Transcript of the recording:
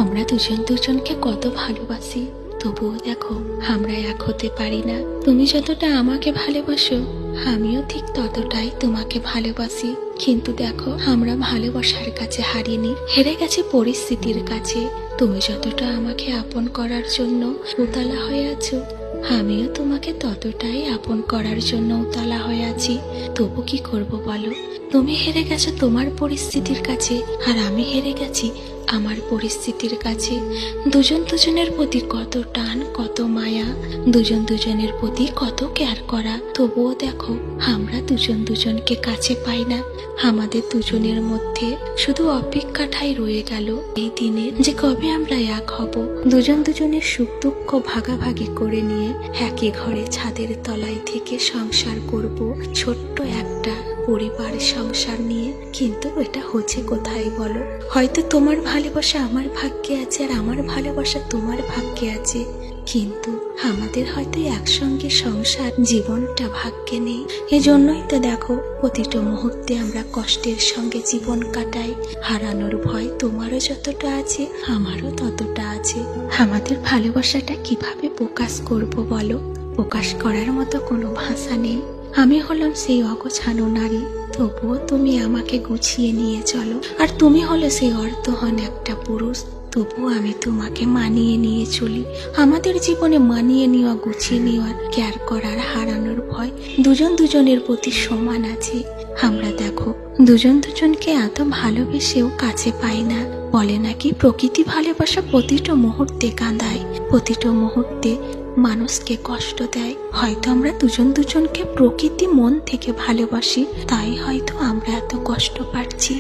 আমরা দুজন দুজনকে কত ভালোবাসি, তবুও দেখো আমরা এক হতে পারি না। তুমি যতটা আমাকে ভালোবাসো আমিও ঠিক ততটাই তোমাকে ভালোবাসি, কিন্তু দেখো আমরা ভালোবাসার কাছে হারিনি, হেরে গেছি পরিস্থিতির কাছে। তুমি যতটা আমাকে আপন করার জন্য উতলা হয়ে আছো, আমিও তোমাকে ততটাই আপন করার জন্য উতলা হয়ে আছি। তবু কি করব বলো? তুমি হেরে গেছো তোমার পরিস্থিতির কাছে, আর আমি হেরে গেছি আমার পরিস্থিতির কাছে। দুজন দুজনের প্রতি কত টান, কত মায়া, দুজন দুজনের প্রতি কত কেয়ার করা, তবুও দেখো আমরা দুজন দুজনকে কাছে পাই না। আমাদের দুজনের মধ্যে শুধু অপেক্ষাটাই রয়ে গেল এই দিনে যে কবে আমরা এক হব, দুজন দুজনের সুখ দুঃখ ভাগাভাগি করে নিয়ে একই ঘরে ছাদের তলায় থেকে সংসার করব, ছোট্ট একটা পরিবার সংসার নিয়ে। কিন্তু এটা হচ্ছে কোথায় বলো? হয়তো তোমার ভালোবাসা আমার ভাগ্যে আছে, আর আমার ভালোবাসা তোমার ভাগ্যে আছে, কিন্তু আমাদের হয়তো একসঙ্গে সংসার জীবনটা ভাগ্যে নেই। এজন্যই তো দেখো প্রতিটা মুহূর্তে আমরা কষ্টের সঙ্গে জীবন কাটাই। হারানোর ভয় তোমারও যতটা আছে আমারও ততটা আছে। আমাদের ভালোবাসাটা কিভাবে প্রকাশ করব বলো? প্রকাশ করার মতো কোনো ভাষা নেই। আমি হলাম সেই অগোছানো নারী, তবুও তুমি আমাকে গুছিয়ে নিয়ে চলো। আর তুমি হলো সেই অর্থহীন একটা পুরুষ, তবুও আমি তোমাকে মানিয়ে নিয়ে চলি। আমাদের জীবনে মানিয়ে নেওয়া, গুছিয়ে নেওয়ার, কেয়ার করার, হারানোর ভয় দুজন দুজনের প্রতি সমান আছে। আমরা দেখো দুজন দুজনকে এত ভালোবেসেও কাছে পাই না। বলে নাকি প্রকৃতি ভালোবাসা প্রতিটা মুহূর্তে কাঁদায়, প্রতিটা মুহূর্তে মানুষকে কষ্ট দেয়। হয়তো আমরা দুজন দুজনকে প্রকৃতি মন থেকে ভালোবাসি, তাই হয়তো আমরা এত কষ্ট পাচ্ছি।